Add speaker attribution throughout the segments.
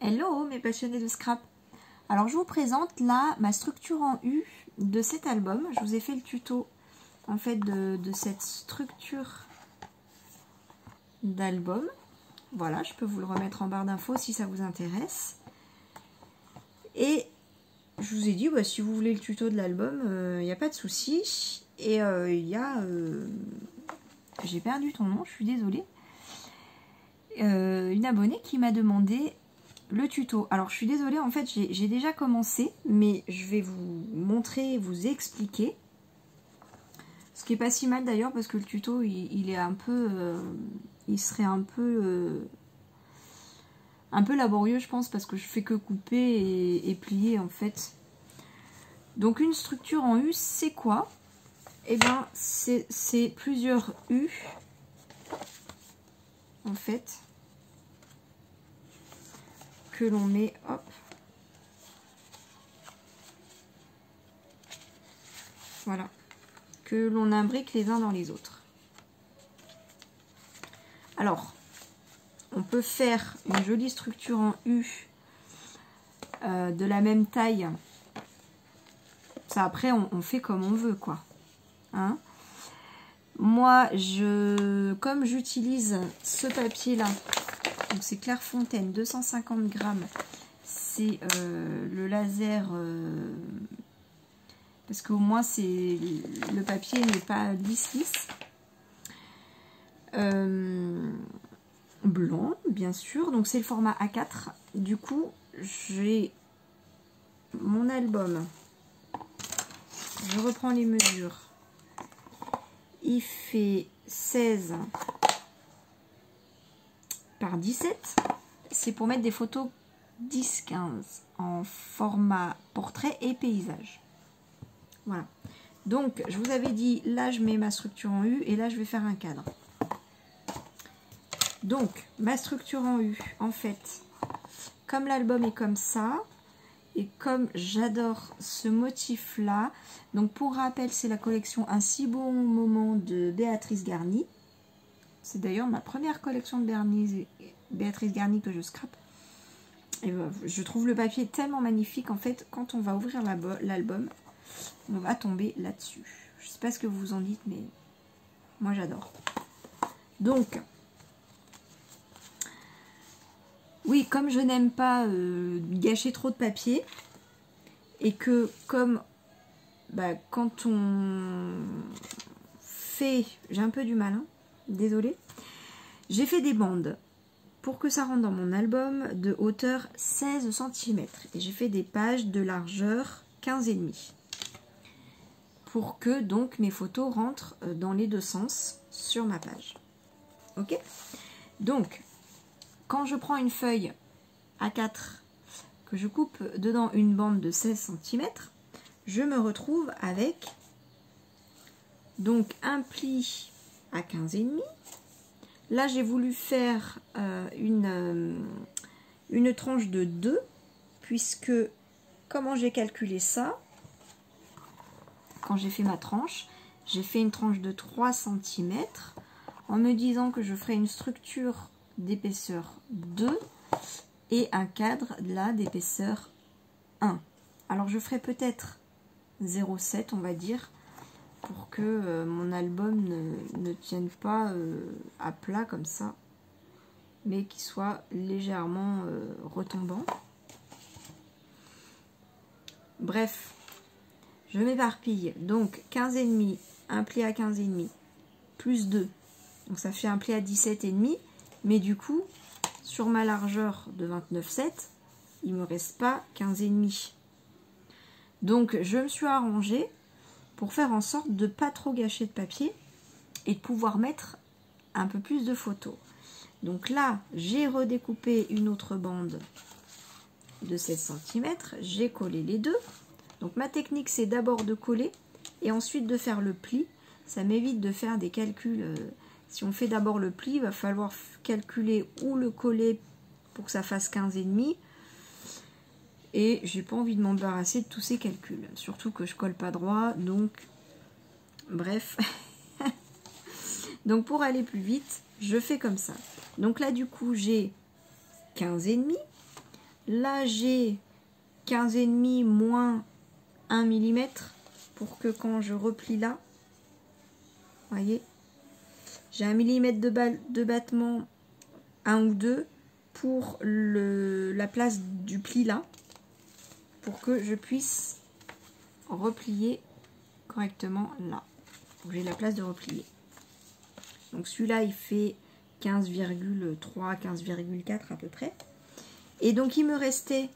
Speaker 1: Hello mes passionnés de scrap. Alors je vous présente là ma structure en U de cet album. Je vous ai fait le tuto en fait de cette structure d'album. Voilà, je peux vous le remettre en barre d'infos si ça vous intéresse. Et je vous ai dit, bah, si vous voulez le tuto de l'album, il n'y a pas de souci. Et il y a... j'ai perdu ton nom, je suis désolée. Une abonnée qui m'a demandé le tuto. Alors je suis désolée, en fait j'ai déjà commencé, mais je vais vous montrer, vous expliquer. Ce qui est pas si mal d'ailleurs, parce que le tuto il est un peu... il serait un peu laborieux je pense, parce que je fais que couper et plier en fait. Donc une structure en U, c'est quoi? Eh bien c'est plusieurs U en fait que l'on met, hop, voilà, que l'on imbrique les uns dans les autres. Alors on peut faire une jolie structure en U de la même taille. Ça après on fait comme on veut quoi, hein. Moi comme j'utilise ce papier là, donc c'est Clairefontaine 250 grammes, c'est le laser parce qu'au moins c'est le papier n'est pas lisse. Blanc bien sûr, donc c'est le format A4. Du coup j'ai mon album, je reprends les mesures, il fait 16 par 17, c'est pour mettre des photos 10-15 en format portrait et paysage. Voilà, donc je vous avais dit, là je mets ma structure en U et là je vais faire un cadre. Donc ma structure en U, en fait, comme l'album est comme ça, et comme j'adore ce motif là, donc pour rappel c'est la collection Un si bon moment de Béatrice Garny. C'est d'ailleurs ma première collection de Béatrice Garny que je scrape. Et je trouve le papier tellement magnifique, en fait, quand on va ouvrir l'album, on va tomber là-dessus. Je sais pas ce que vous en dites, mais moi j'adore. Donc, oui, comme je n'aime pas gâcher trop de papier, et que comme quand on fait, j'ai un peu du mal, hein, désolée, j'ai fait des bandes pour que ça rentre dans mon album de hauteur 16 cm et j'ai fait des pages de largeur 15,5 pour que donc mes photos rentrent dans les deux sens sur ma page. Ok, donc quand je prends une feuille A4 que je coupe dedans une bande de 16 cm, je me retrouve avec donc un pli à 15,5. Là j'ai voulu faire une tranche de 2, puisque comment j'ai calculé ça, quand j'ai fait ma tranche, j'ai fait une tranche de 3 cm en me disant que je ferai une structure d'épaisseur 2 et un cadre là d'épaisseur 1. Alors je ferai peut-être 0,7 on va dire, pour que mon album ne tienne pas à plat comme ça, mais qu'il soit légèrement retombant. Bref, je m'éparpille. Donc 15,5, un pli à 15,5 plus 2, donc ça fait un pli à 17,5, mais du coup sur ma largeur de 29,7 il me reste pas 15,5. Donc je me suis arrangée pour faire en sorte de pas trop gâcher de papier et de pouvoir mettre un peu plus de photos. Donc là j'ai redécoupé une autre bande de 16 cm, j'ai collé les deux. Donc ma technique c'est d'abord de coller et ensuite de faire le pli. Ça m'évite de faire des calculs. Si on fait d'abord le pli, il va falloir calculer où le coller pour que ça fasse 15,5. Et j'ai pas envie de m'embarrasser de tous ces calculs. Surtout que je colle pas droit, donc bref. Donc pour aller plus vite, je fais comme ça. Donc là du coup j'ai 15,5. Là, j'ai 15,5 moins 1 mm pour que quand je replie là, vous voyez, j'ai 1 mm de battement, 1 ou 2, pour la place du pli là, pour que je puisse replier correctement là. J'ai la place de replier. Donc celui-là, il fait 15,3, 15,4 à peu près. Et donc, il me restait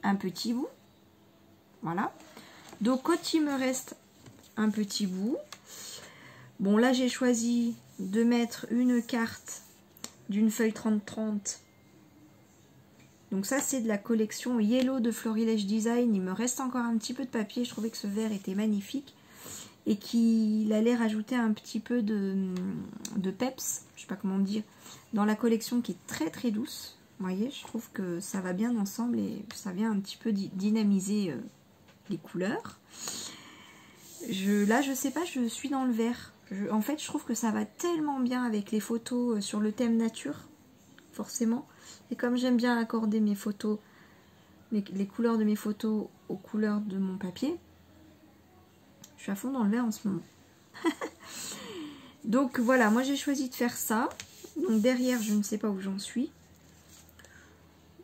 Speaker 1: un petit bout. Voilà. Donc, quand il me reste un petit bout, bon, là, j'ai choisi de mettre une carte d'une feuille 30-30. Donc, ça, c'est de la collection Yellow de Florilège Design. Il me reste encore un petit peu de papier. Je trouvais que ce vert était magnifique et qu'il allait rajouter un petit peu de peps, je sais pas comment dire, dans la collection qui est très très douce. Vous voyez, je trouve que ça va bien ensemble et ça vient un petit peu dynamiser les couleurs. Là, je sais pas, je suis dans le vert. En fait, je trouve que ça va tellement bien avec les photos sur le thème nature, forcément. Et comme j'aime bien accorder mes photos, les couleurs de mes photos aux couleurs de mon papier, je suis à fond dans le vert en ce moment. Donc voilà, moi j'ai choisi de faire ça. Donc derrière, je ne sais pas où j'en suis.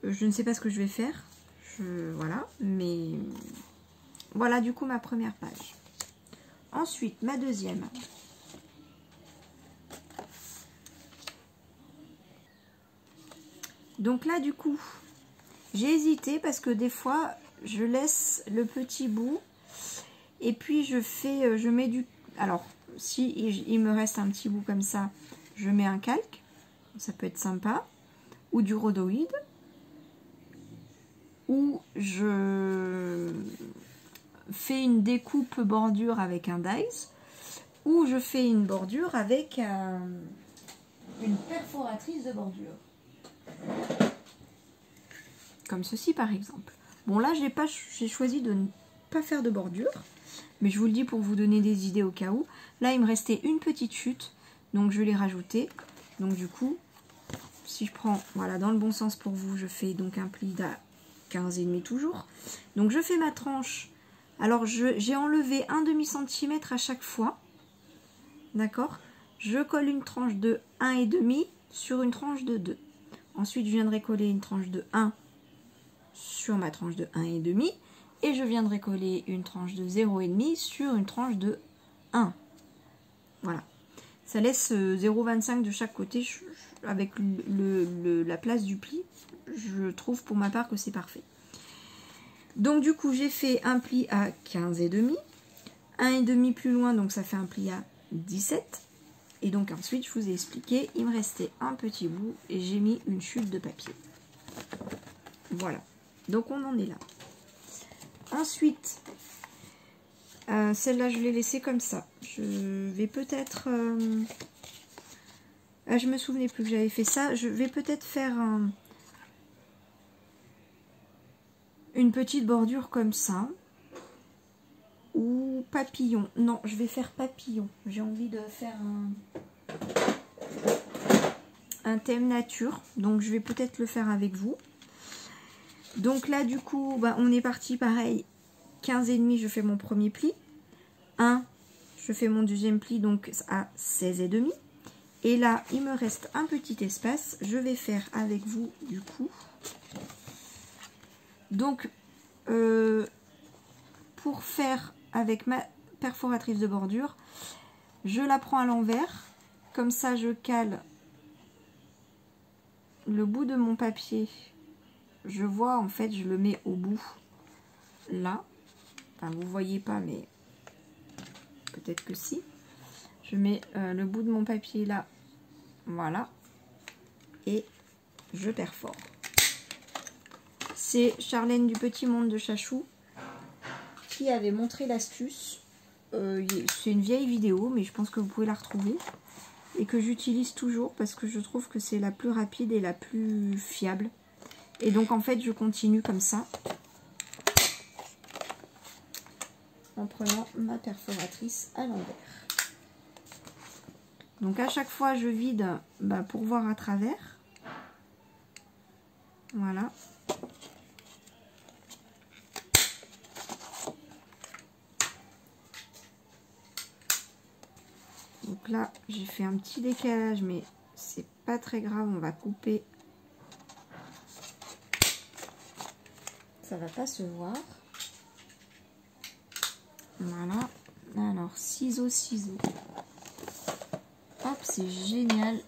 Speaker 1: Je ne sais pas ce que je vais faire. Voilà, mais voilà du coup ma première page. Ensuite, ma deuxième. Donc là, du coup, j'ai hésité parce que des fois, je laisse le petit bout et puis je mets du... Alors, si il me reste un petit bout comme ça, je mets un calque. Ça peut être sympa. Ou du rhodoïde. Ou je fais une découpe bordure avec un dies, ou je fais une bordure avec une perforatrice de bordure. Comme ceci par exemple. Bon là j'ai choisi de ne pas faire de bordure, mais je vous le dis pour vous donner des idées au cas où. Là il me restait une petite chute, donc je l'ai rajoutée. Donc du coup, si je prends, voilà, dans le bon sens pour vous, je fais donc un pli d'à 15,5 toujours. Donc je fais ma tranche. Alors j'ai enlevé un demi-centimètre à chaque fois. D'accord? Je colle une tranche de 1,5 sur une tranche de 2. Ensuite je viendrai coller une tranche de 1 sur ma tranche de 1,5. Et je viendrai coller une tranche de 0,5 sur une tranche de 1. Voilà. Ça laisse 0,25 de chaque côté avec la place du pli. Je trouve pour ma part que c'est parfait. Donc du coup j'ai fait un pli à 15,5, 1,5 plus loin, donc ça fait un pli à 17. Et donc ensuite je vous ai expliqué, il me restait un petit bout et j'ai mis une chute de papier. Voilà, donc on en est là. Ensuite, celle-là je l'ai laissée comme ça. Je vais peut-être... je me souvenais plus que j'avais fait ça. Je vais peut-être faire une petite bordure comme ça. Ou papillon. Non, je vais faire papillon. J'ai envie de faire un thème nature. Donc je vais peut-être le faire avec vous. Donc là du coup, bah, on est parti pareil. 15,5, je fais mon premier pli. 1, je fais mon deuxième pli, donc à 16,5. Et là, il me reste un petit espace. Je vais faire avec vous du coup. Donc, pour faire avec ma perforatrice de bordure, je la prends à l'envers. Comme ça, je cale le bout de mon papier. Je vois, en fait, je le mets au bout. Là. Enfin, vous voyez pas, mais peut-être que si. Je mets le bout de mon papier là. Voilà. Et je perfore. C'est Charlène du Petit Monde de Chachou qui avait montré l'astuce. C'est une vieille vidéo, mais je pense que vous pouvez la retrouver. Et que j'utilise toujours parce que je trouve que c'est la plus rapide et la plus fiable. Et donc en fait, je continue comme ça. En prenant ma perforatrice à l'envers. Donc à chaque fois, je vide pour voir à travers. Voilà. Donc là, j'ai fait un petit décalage, mais c'est pas très grave, on va couper. Ça va pas se voir. Voilà. Alors, ciseaux. Hop, c'est génial.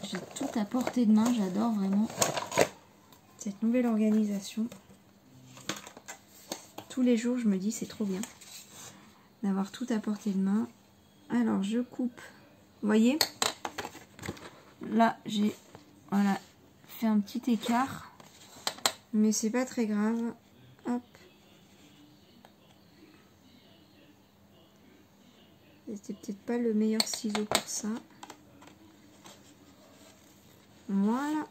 Speaker 1: J'ai tout à portée de main, j'adore vraiment cette nouvelle organisation. Tous les jours, je me dis, c'est trop bien d'avoir tout à portée de main. Alors, je coupe. Vous voyez? Là, j'ai voilà, fait un petit écart. Mais c'est pas très grave. Hop. C'était peut-être pas le meilleur ciseau pour ça. Voilà.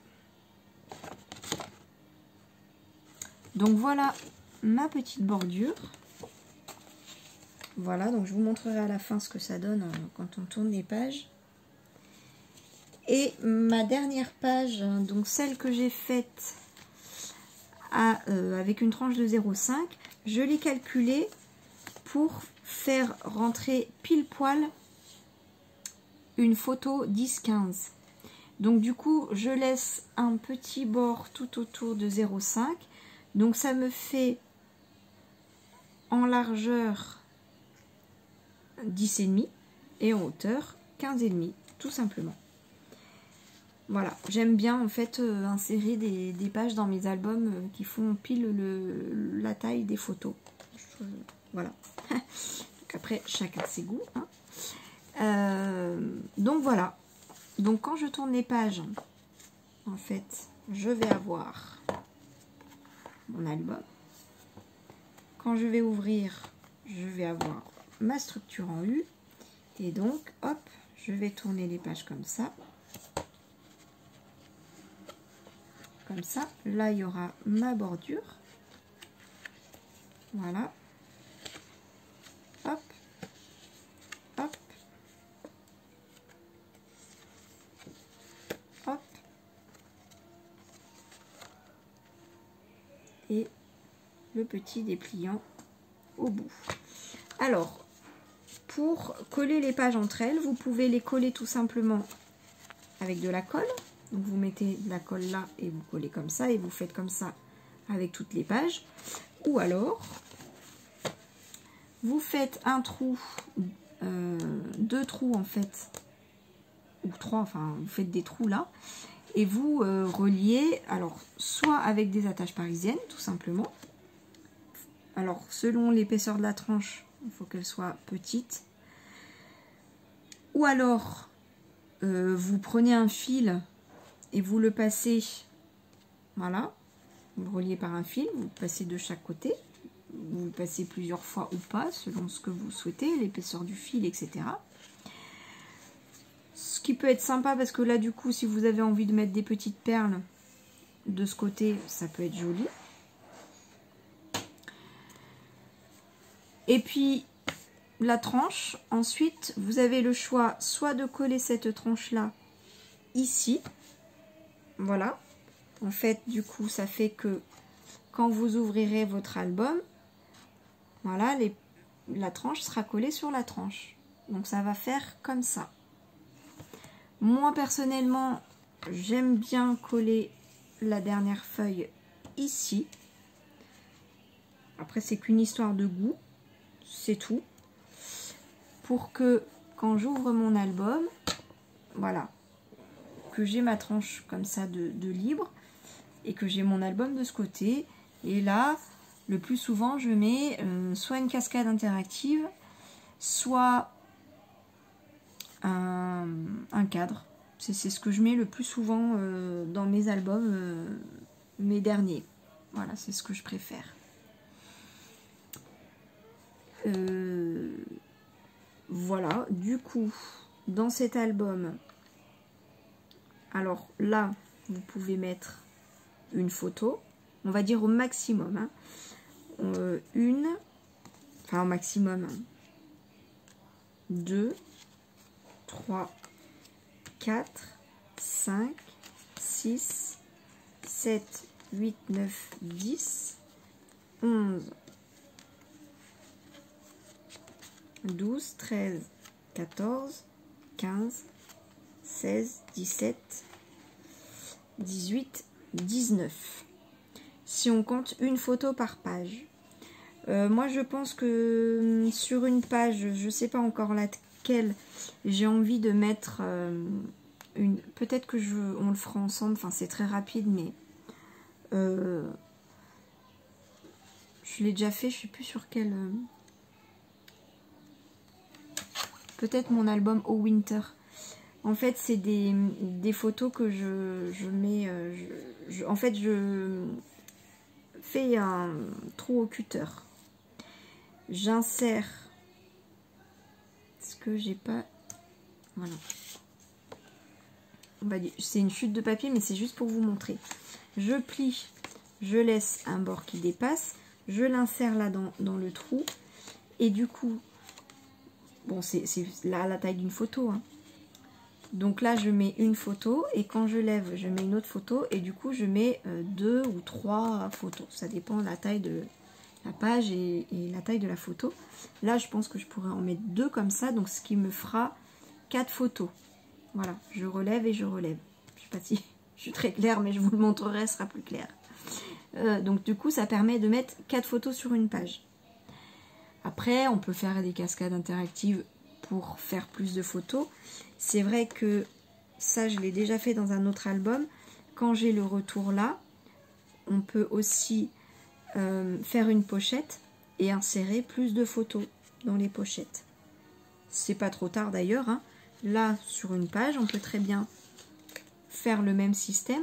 Speaker 1: Donc voilà ma petite bordure. Voilà, donc je vous montrerai à la fin ce que ça donne quand on tourne les pages. Et ma dernière page, donc celle que j'ai faite avec une tranche de 0,5, je l'ai calculée pour faire rentrer pile poil une photo 10-15. Donc du coup, je laisse un petit bord tout autour de 0,5. Donc ça me fait en largeur 10,5 et en hauteur 15,5, tout simplement. Voilà, j'aime bien en fait insérer des pages dans mes albums qui font pile la taille des photos. Voilà. Donc après, chacun ses goûts. Hein. Donc voilà. Donc quand je tourne les pages, en fait, je vais avoir mon album. Quand je vais ouvrir, je vais avoir ma structure en U. Et donc, hop, je vais tourner les pages comme ça. Comme ça. Là, il y aura ma bordure. Voilà. Hop. Hop. Hop. Et le petit dépliant au bout. Alors, pour coller les pages entre elles, vous pouvez les coller tout simplement avec de la colle. Donc vous mettez de la colle là et vous collez comme ça et vous faites comme ça avec toutes les pages. Ou alors, vous faites un trou, deux trous en fait, ou trois, enfin vous faites des trous là, et vous reliez, alors soit avec des attaches parisiennes tout simplement. Alors selon l'épaisseur de la tranche, il faut qu'elle soit petite. Ou alors, vous prenez un fil et vous le passez, voilà, vous le reliez par un fil, vous le passez de chaque côté, vous le passez plusieurs fois ou pas, selon ce que vous souhaitez, l'épaisseur du fil, etc. Ce qui peut être sympa parce que là, du coup, si vous avez envie de mettre des petites perles de ce côté, ça peut être joli. Et puis, la tranche, ensuite, vous avez le choix soit de coller cette tranche-là ici. Voilà. En fait, du coup, ça fait que quand vous ouvrirez votre album, voilà, la tranche sera collée sur la tranche. Donc, ça va faire comme ça. Moi, personnellement, j'aime bien coller la dernière feuille ici. Après, c'est qu'une histoire de goût. C'est tout. Pour que, quand j'ouvre mon album, voilà, que j'ai ma tranche comme ça de libre et que j'ai mon album de ce côté. Et là, le plus souvent, je mets soit une cascade interactive, soit un cadre. C'est ce que je mets le plus souvent dans mes albums, mes derniers. Voilà, c'est ce que je préfère. Voilà, du coup, dans cet album, alors là, vous pouvez mettre une photo, on va dire au maximum, hein. Enfin au maximum, 2, 3, 4, 5, 6, 7, 8, 9, 10, 11, 12, 13, 14, 15, 16, 17, 18, 19. Si on compte une photo par page. Moi je pense que sur une page, je ne sais pas encore laquelle, j'ai envie de mettre une... Peut-être que on le fera ensemble, enfin c'est très rapide, mais je l'ai déjà fait, je ne sais plus sur quel... Peut-être mon album Au Winter. En fait c'est des photos que je mets... en fait je fais un trou au cutter. J'insère ce que j'ai pas, voilà, c'est une chute de papier mais c'est juste pour vous montrer. Je plie, je laisse un bord qui dépasse, je l'insère là dans le trou et du coup bon c'est là la taille d'une photo hein. Donc là je mets une photo et quand je lève je mets une autre photo et du coup je mets 2 ou 3 photos, ça dépend de la taille de la page et la taille de la photo. Là je pense que je pourrais en mettre 2 comme ça, donc ce qui me fera 4 photos. Voilà, je relève et je relève. Je sais pas si je suis très claire mais je vous le montrerai, ce sera plus clair. Donc du coup ça permet de mettre 4 photos sur une page. Après on peut faire des cascades interactives pour faire plus de photos. C'est vrai que ça je l'ai déjà fait dans un autre album. Quand j'ai le retour là, on peut aussi faire une pochette et insérer plus de photos dans les pochettes. C'est pas trop tard d'ailleurs hein. Là sur une page on peut très bien faire le même système,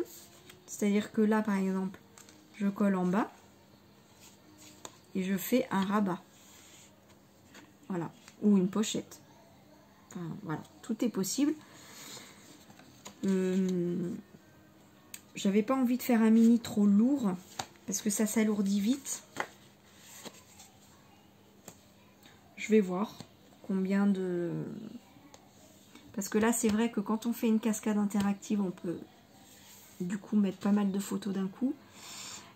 Speaker 1: c'est à dire que là par exemple je colle en bas et je fais un rabat, voilà, ou une pochette, enfin, voilà, tout est possible. J'avais pas envie de faire un mini trop lourd parce que ça s'alourdit vite. Je vais voir combien de... Parce que là, c'est vrai que quand on fait une cascade interactive, on peut du coup mettre pas mal de photos d'un coup.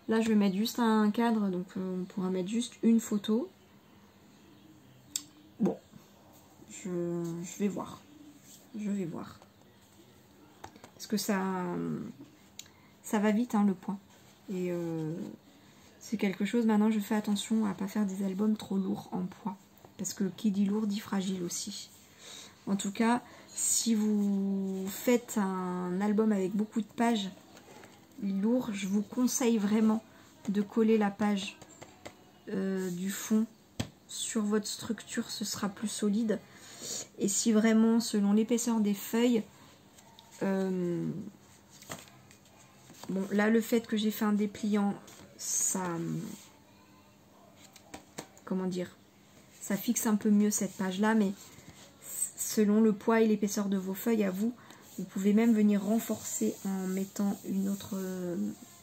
Speaker 1: Là, je vais mettre juste un cadre, donc on pourra mettre juste une photo. Bon, je vais voir. Je vais voir. Parce que ça va vite, hein, le point. Et c'est quelque chose, maintenant je fais attention à ne pas faire des albums trop lourds en poids. Parce que qui dit lourd dit fragile aussi. En tout cas, si vous faites un album avec beaucoup de pages lourd, je vous conseille vraiment de coller la page du fond sur votre structure, ce sera plus solide. Et si vraiment, selon l'épaisseur des feuilles, bon, là le fait que j'ai fait un dépliant, ça, comment dire, ça fixe un peu mieux cette page là, mais selon le poids et l'épaisseur de vos feuilles à vous, vous pouvez même venir renforcer en mettant une autre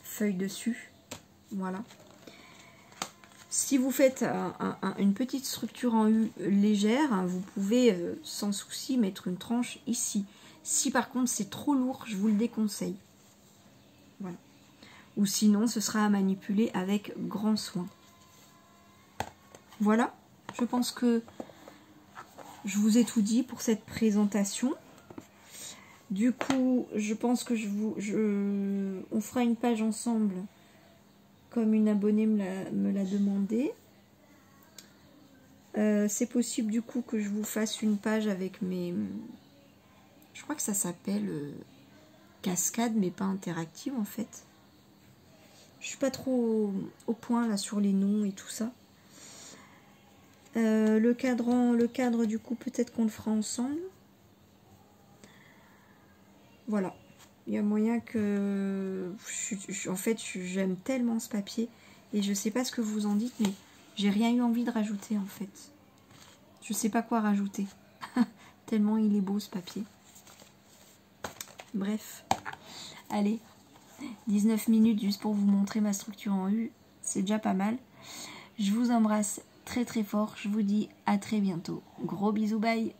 Speaker 1: feuille dessus. Voilà. Si vous faites une petite structure en U légère, hein, vous pouvez sans souci mettre une tranche ici. Si par contre c'est trop lourd, je vous le déconseille. Voilà. Ou sinon ce sera à manipuler avec grand soin. Voilà, je pense que je vous ai tout dit pour cette présentation. Du coup, je pense que on fera une page ensemble, comme une abonnée me l'a demandé. C'est possible du coup que je vous fasse une page avec mes... Je crois que ça s'appelle cascade, mais pas interactive en fait. Je suis pas trop au point là sur les noms et tout ça. Le cadre du coup peut-être qu'on le fera ensemble. Voilà, il y a moyen que... en fait, j'aime tellement ce papier et je sais pas ce que vous en dites, mais j'ai rien eu envie de rajouter en fait. Je sais pas quoi rajouter. Tellement il est beau ce papier. Bref, allez, 19 minutes juste pour vous montrer ma structure en U, c'est déjà pas mal. Je vous embrasse très très fort, je vous dis à très bientôt. Gros bisous, bye.